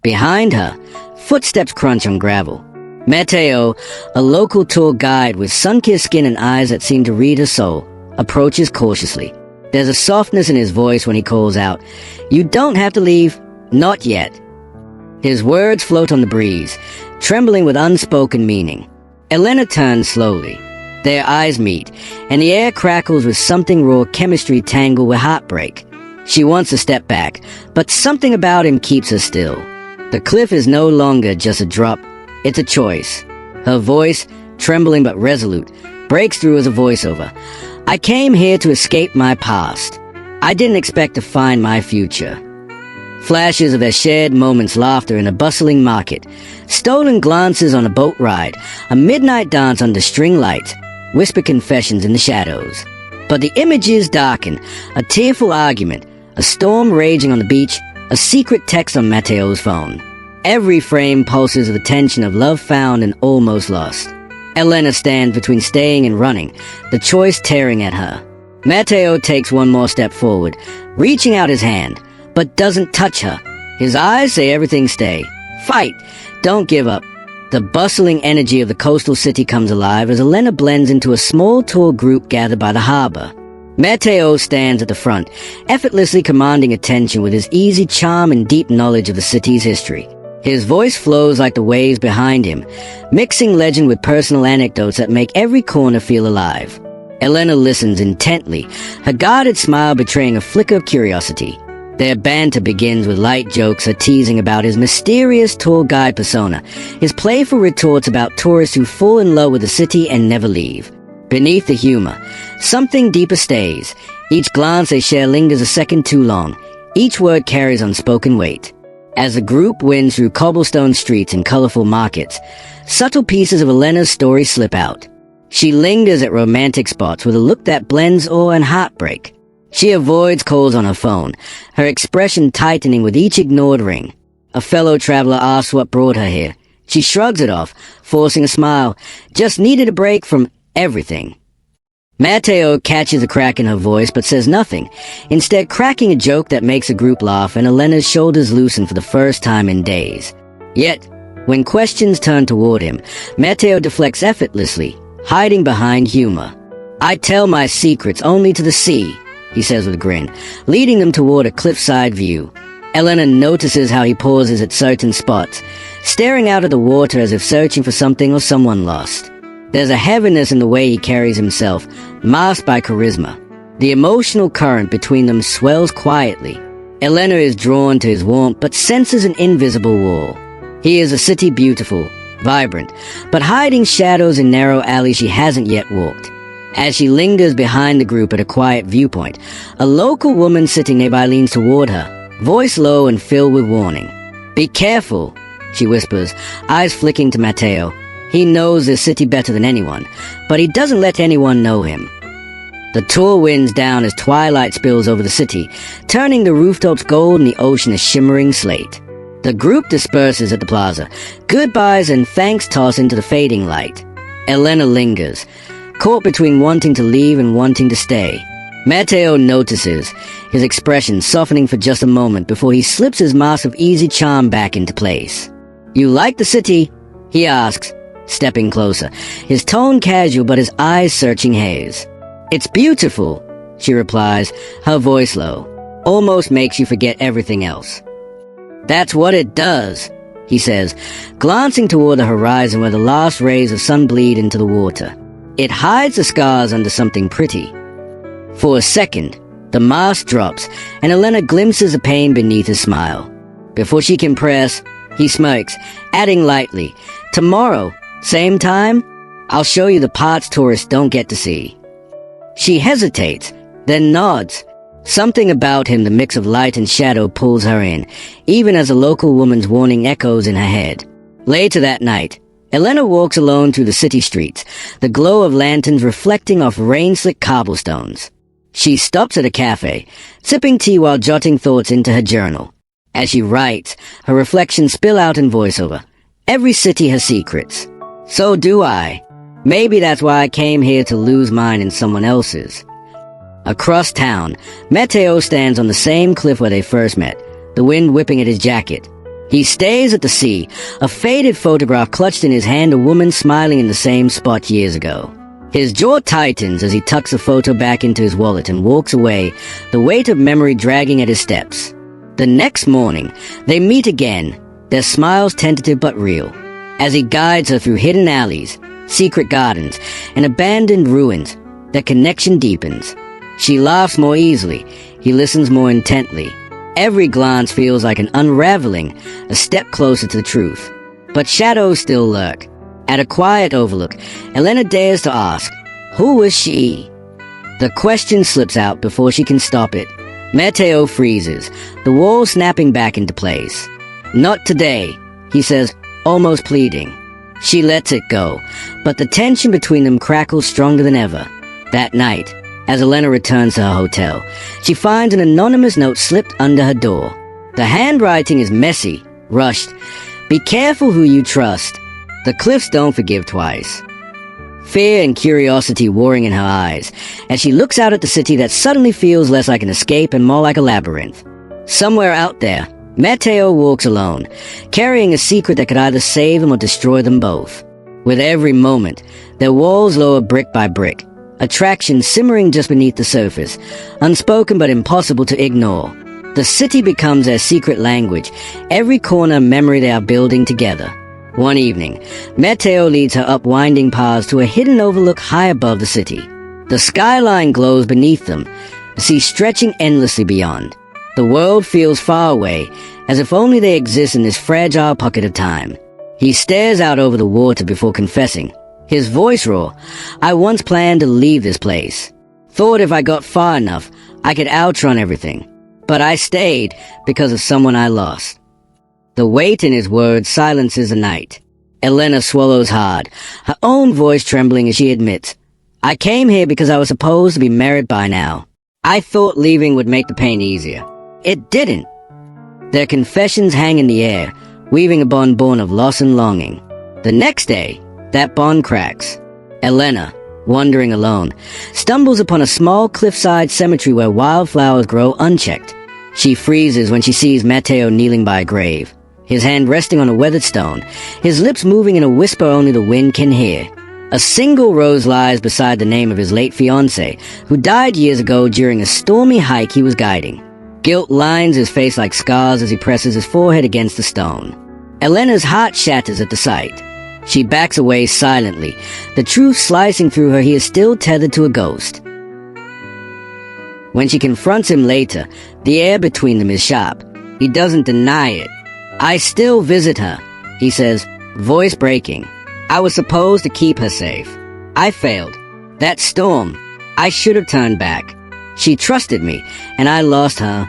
Behind her, footsteps crunch on gravel. Mateo, a local tour guide with sun-kissed skin and eyes that seem to read her soul, approaches cautiously. There's a softness in his voice when he calls out, "You don't have to leave. Not yet." His words float on the breeze, trembling with unspoken meaning. Elena turns slowly. Their eyes meet, and the air crackles with something raw chemistry tangled with heartbreak. She wants to step back, but something about him keeps her still. The cliff is no longer just a drop, it's a choice. Her voice, trembling but resolute, breaks through as a voiceover. "I came here to escape my past. I didn't expect to find my future." Flashes of their shared moments, laughter in a bustling market, stolen glances on a boat ride, a midnight dance under string lights, whispered confessions in the shadows. But the images darken, a tearful argument, a storm raging on the beach, a secret text on Mateo's phone. Every frame pulses with the tension of love found and almost lost. Elena stands between staying and running, the choice tearing at her. Mateo takes one more step forward, reaching out his hand, but doesn't touch her. His eyes say everything stay. Fight! Don't give up. The bustling energy of the coastal city comes alive as Elena blends into a small tour group gathered by the harbor. Mateo stands at the front, effortlessly commanding attention with his easy charm and deep knowledge of the city's history. His voice flows like the waves behind him, mixing legend with personal anecdotes that make every corner feel alive. Elena listens intently, her guarded smile betraying a flicker of curiosity. Their banter begins with light jokes, her teasing about his mysterious tour guide persona, his playful retorts about tourists who fall in love with the city and never leave. Beneath the humor, something deeper stays. Each glance they share lingers a second too long. Each word carries unspoken weight. As the group winds through cobblestone streets and colorful markets, subtle pieces of Elena's story slip out. She lingers at romantic spots with a look that blends awe and heartbreak. She avoids calls on her phone, her expression tightening with each ignored ring. A fellow traveler asks what brought her here. She shrugs it off, forcing a smile. Just needed a break from everything. Mateo catches a crack in her voice but says nothing, instead cracking a joke that makes the group laugh and Elena's shoulders loosen for the first time in days. Yet, when questions turn toward him, Mateo deflects effortlessly, hiding behind humor. "I tell my secrets only to the sea," he says with a grin, leading them toward a cliffside view. Elena notices how he pauses at certain spots, staring out at the water as if searching for something or someone lost. There's a heaviness in the way he carries himself, masked by charisma. The emotional current between them swells quietly. Elena is drawn to his warmth but senses an invisible wall. He is a city beautiful, vibrant, but hiding shadows in narrow alleys she hasn't yet walked. As she lingers behind the group at a quiet viewpoint, a local woman sitting nearby leans toward her, voice low and filled with warning. "Be careful," she whispers, eyes flicking to Mateo. He knows this city better than anyone, but he doesn't let anyone know him. The tour winds down as twilight spills over the city, turning the rooftops gold and the ocean a shimmering slate. The group disperses at the plaza, goodbyes and thanks toss into the fading light. Elena lingers, caught between wanting to leave and wanting to stay. Mateo notices, his expression softening for just a moment before he slips his mask of easy charm back into place. "You like the city?" he asks, stepping closer, his tone casual but his eyes searching haze. "It's beautiful," she replies, her voice low. "Almost makes you forget everything else." "That's what it does," he says, glancing toward the horizon where the last rays of sun bleed into the water. It hides the scars under something pretty. For a second, the mask drops, and Elena glimpses the pain beneath his smile. Before she can press, he smirks, adding lightly, "Tomorrow, same time, I'll show you the parts tourists don't get to see." She hesitates, then nods. Something about him, the mix of light and shadow, pulls her in, even as a local woman's warning echoes in her head. Later that night, Elena walks alone through the city streets, the glow of lanterns reflecting off rain-slick cobblestones. She stops at a cafe, sipping tea while jotting thoughts into her journal. As she writes, her reflections spill out in voiceover. Every city has secrets. So do I. Maybe that's why I came here to lose mine in someone else's. Across town, Mateo stands on the same cliff where they first met, the wind whipping at his jacket. He stares at the sea, a faded photograph clutched in his hand, a woman smiling in the same spot years ago. His jaw tightens as he tucks the photo back into his wallet and walks away, the weight of memory dragging at his steps. The next morning, they meet again, their smiles tentative but real. As he guides her through hidden alleys, secret gardens, and abandoned ruins, their connection deepens. She laughs more easily, he listens more intently. Every glance feels like an unraveling, a step closer to the truth. But shadows still lurk. At a quiet overlook, Elena dares to ask, who was she? The question slips out before she can stop it. Mateo freezes, the wall snapping back into place. Not today, he says, almost pleading. She lets it go, but the tension between them crackles stronger than ever. That night, as Elena returns to her hotel, she finds an anonymous note slipped under her door. The handwriting is messy, rushed. Be careful who you trust. The cliffs don't forgive twice. Fear and curiosity warring in her eyes, as she looks out at the city that suddenly feels less like an escape and more like a labyrinth. Somewhere out there, Mateo walks alone, carrying a secret that could either save him or destroy them both. With every moment, their walls lower brick by brick, attraction simmering just beneath the surface, unspoken but impossible to ignore. The city becomes their secret language, every corner a memory they are building together. One evening, Mateo leads her up winding paths to a hidden overlook high above the city. The skyline glows beneath them, the sea stretching endlessly beyond. The world feels far away, as if only they exist in this fragile pocket of time. He stares out over the water before confessing, his voice raw, I once planned to leave this place. Thought if I got far enough, I could outrun everything. But I stayed because of someone I lost. The weight in his words silences the night. Elena swallows hard, her own voice trembling as she admits, I came here because I was supposed to be married by now. I thought leaving would make the pain easier. It didn't. Their confessions hang in the air, weaving a bond born of loss and longing. The next day, that bond cracks. Elena, wandering alone, stumbles upon a small cliffside cemetery where wildflowers grow unchecked. She freezes when she sees Mateo kneeling by a grave, his hand resting on a weathered stone, his lips moving in a whisper only the wind can hear. A single rose lies beside the name of his late fiancée, who died years ago during a stormy hike he was guiding. Guilt lines his face like scars as he presses his forehead against the stone. Elena's heart shatters at the sight. She backs away silently, the truth slicing through her he is still tethered to a ghost. When she confronts him later, the air between them is sharp. He doesn't deny it. I still visit her, he says, voice breaking. I was supposed to keep her safe. I failed. That storm, I should have turned back. She trusted me, and I lost her.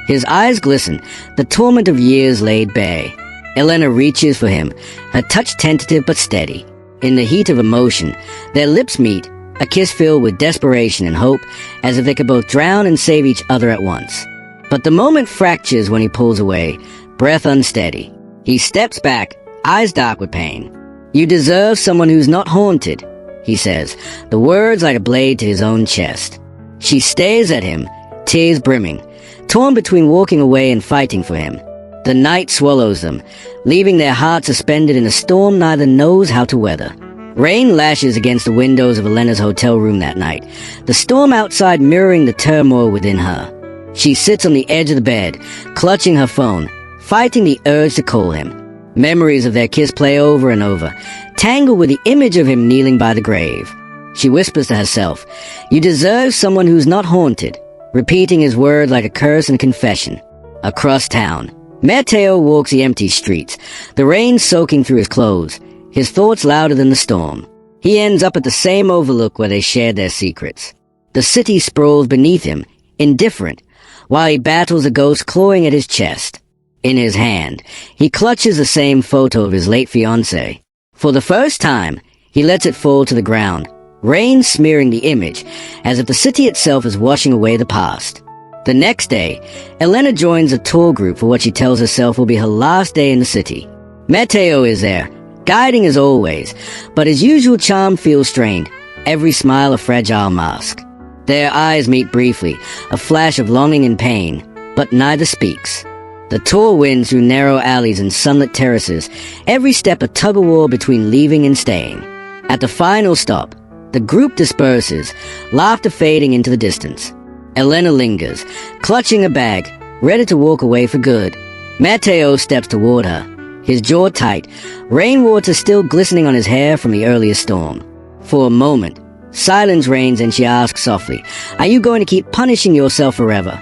His eyes glisten, the torment of years laid bare. Elena reaches for him, her touch tentative but steady. In the heat of emotion, their lips meet, a kiss filled with desperation and hope, as if they could both drown and save each other at once. But the moment fractures when he pulls away, breath unsteady. He steps back, eyes dark with pain. You deserve someone who's not haunted, he says, the words like a blade to his own chest. She stares at him, tears brimming, torn between walking away and fighting for him. The night swallows them, leaving their hearts suspended in a storm neither knows how to weather. Rain lashes against the windows of Elena's hotel room that night, the storm outside mirroring the turmoil within her. She sits on the edge of the bed, clutching her phone, fighting the urge to call him. Memories of their kiss play over and over, tangled with the image of him kneeling by the grave. She whispers to herself, you deserve someone who's not haunted, repeating his words like a curse and confession. Across town, Mateo walks the empty streets, the rain soaking through his clothes, his thoughts louder than the storm. He ends up at the same overlook where they shared their secrets. The city sprawls beneath him, indifferent, while he battles a ghost clawing at his chest. In his hand, he clutches the same photo of his late fiancée. For the first time, he lets it fall to the ground, rain smearing the image, as if the city itself is washing away the past. The next day, Elena joins a tour group for what she tells herself will be her last day in the city. Mateo is there, guiding as always, but his usual charm feels strained, every smile a fragile mask. Their eyes meet briefly, a flash of longing and pain, but neither speaks. The tour winds through narrow alleys and sunlit terraces, every step a tug-of-war between leaving and staying. At the final stop, the group disperses, laughter fading into the distance. Elena lingers, clutching a bag, ready to walk away for good. Mateo steps toward her, his jaw tight, rainwater still glistening on his hair from the earlier storm. For a moment, silence reigns and she asks softly, "Are you going to keep punishing yourself forever?"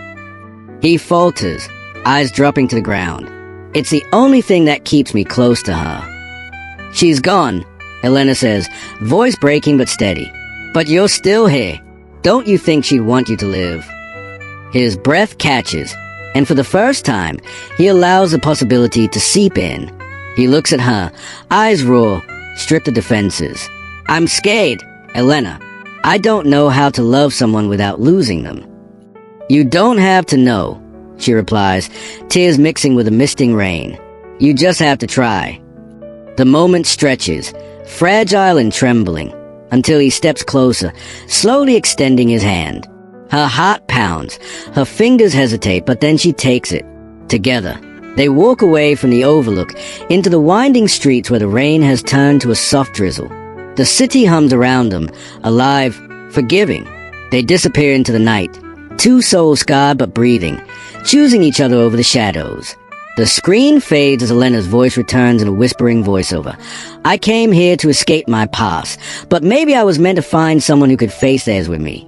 He falters, eyes dropping to the ground. "It's the only thing that keeps me close to her." "She's gone," Elena says, voice breaking but steady. "But you're still here. Don't you think she'd want you to live?" His breath catches, and for the first time, he allows the possibility to seep in. He looks at her, eyes raw, stripped of defenses. "I'm scared, Elena. I don't know how to love someone without losing them." "You don't have to know," she replies, tears mixing with the misting rain. "You just have to try." The moment stretches, fragile and trembling, until he steps closer, slowly extending his hand. Her heart pounds, her fingers hesitate, but then she takes it. Together, they walk away from the overlook into the winding streets where the rain has turned to a soft drizzle. The city hums around them, alive, forgiving. They disappear into the night, two souls scarred but breathing, choosing each other over the shadows. The screen fades as Elena's voice returns in a whispering voiceover. "I came here to escape my past, but maybe I was meant to find someone who could face theirs with me."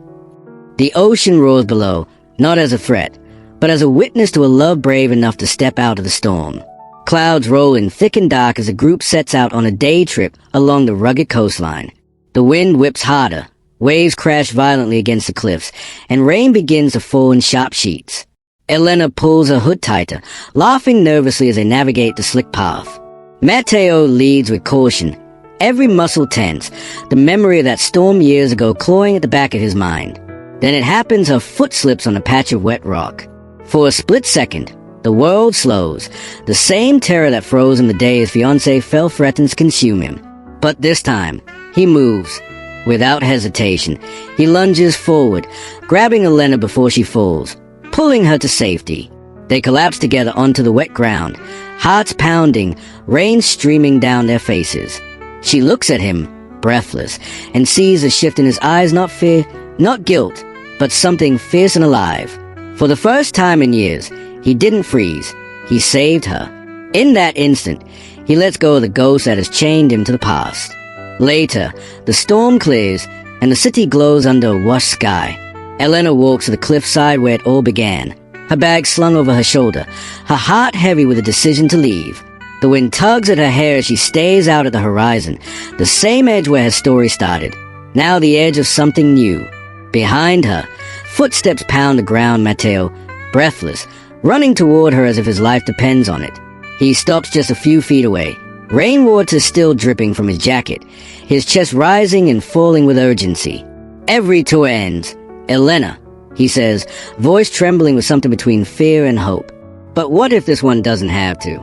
The ocean roars below, not as a threat, but as a witness to a love brave enough to step out of the storm. Clouds roll in thick and dark as the group sets out on a day trip along the rugged coastline. The wind whips harder, waves crash violently against the cliffs, and rain begins to fall in sharp sheets. Elena pulls her hood tighter, laughing nervously as they navigate the slick path. Mateo leads with caution, every muscle tense, the memory of that storm years ago clawing at the back of his mind. Then it happens, her foot slips on a patch of wet rock. For a split second, the world slows, the same terror that froze him the day his fiancée fell threatens to consume him. But this time, he moves. Without hesitation, he lunges forward, grabbing Elena before she falls, pulling her to safety. They collapse together onto the wet ground, hearts pounding, rain streaming down their faces. She looks at him, breathless, and sees a shift in his eyes, not fear, not guilt, but something fierce and alive. For the first time in years, he didn't freeze. He saved her. In that instant, he lets go of the ghost that has chained him to the past. Later, the storm clears, and the city glows under a washed sky. Elena walks to the cliffside where it all began, her bag slung over her shoulder, her heart heavy with a decision to leave. The wind tugs at her hair as she stays out at the horizon, the same edge where her story started, now the edge of something new. Behind her, footsteps pound the ground. Mateo, breathless, running toward her as if his life depends on it. He stops just a few feet away, rainwater still dripping from his jacket, his chest rising and falling with urgency. Every tour ends. "Elena," he says, voice trembling with something between fear and hope. "But what if this one doesn't have to?"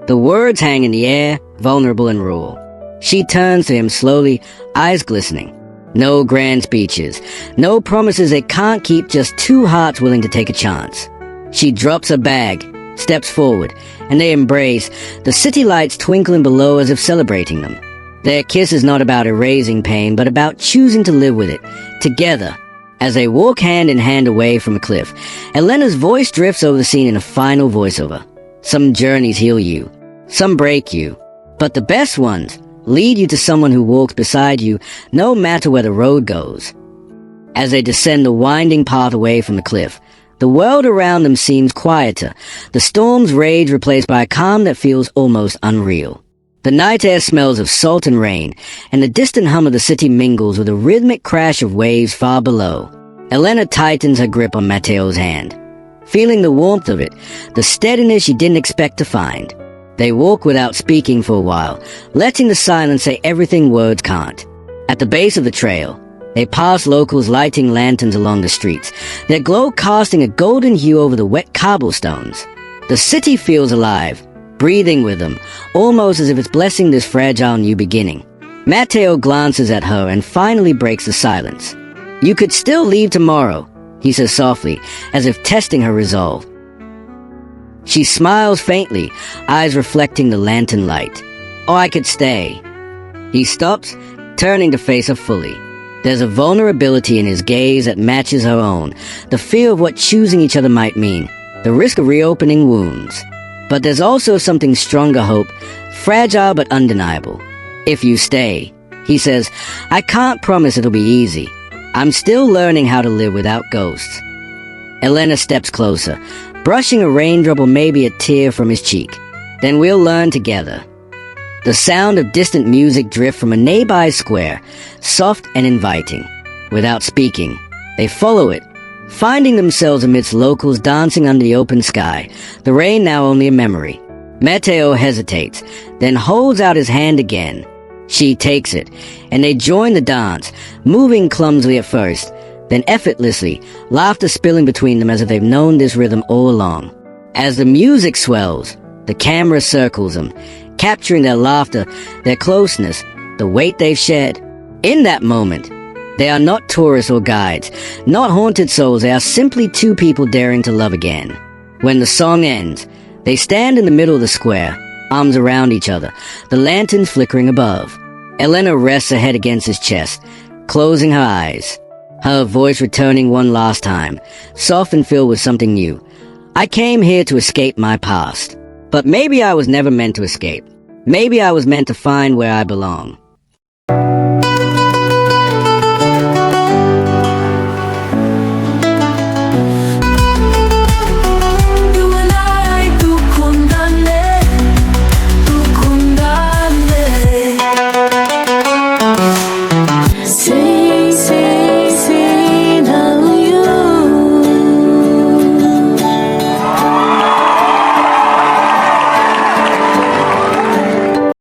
The words hang in the air, vulnerable and raw. She turns to him slowly, eyes glistening. No grand speeches, no promises they can't keep, just two hearts willing to take a chance. She drops her bag, steps forward, and they embrace, the city lights twinkling below as if celebrating them. Their kiss is not about erasing pain, but about choosing to live with it, together. As they walk hand in hand away from a cliff, Elena's voice drifts over the scene in a final voiceover. Some journeys heal you, some break you, but the best ones lead you to someone who walks beside you no matter where the road goes. As they descend the winding path away from the cliff, the world around them seems quieter, the storm's rage replaced by a calm that feels almost unreal. The night air smells of salt and rain, and the distant hum of the city mingles with a rhythmic crash of waves far below. Elena tightens her grip on Mateo's hand, feeling the warmth of it, the steadiness she didn't expect to find. They walk without speaking for a while, letting the silence say everything words can't. At the base of the trail, they pass locals lighting lanterns along the streets, their glow casting a golden hue over the wet cobblestones. The city feels alive, breathing with them, almost as if it's blessing this fragile new beginning. Mateo glances at her and finally breaks the silence. "You could still leave tomorrow," he says softly, as if testing her resolve. She smiles faintly, eyes reflecting the lantern light. "Oh, I could stay." He stops, turning to face her fully. There's a vulnerability in his gaze that matches her own, the fear of what choosing each other might mean, the risk of reopening wounds. But there's also something stronger hope, fragile but undeniable. "If you stay," he says, "I can't promise it'll be easy. I'm still learning how to live without ghosts." Elena steps closer, brushing a raindrop or maybe a tear from his cheek. "Then we'll learn together." The sound of distant music drift from a nearby square, soft and inviting. Without speaking, they follow it, finding themselves amidst locals dancing under the open sky, the rain now only a memory. Mateo hesitates, then holds out his hand again. She takes it, and they join the dance, moving clumsily at first, then effortlessly, laughter spilling between them as if they've known this rhythm all along. As the music swells, the camera circles them, capturing their laughter, their closeness, the weight they've shared. In that moment, they are not tourists or guides, not haunted souls, they are simply two people daring to love again. When the song ends, they stand in the middle of the square, arms around each other, the lanterns flickering above. Elena rests her head against his chest, closing her eyes, her voice returning one last time, soft and filled with something new. "I came here to escape my past. But maybe I was never meant to escape. Maybe I was meant to find where I belong."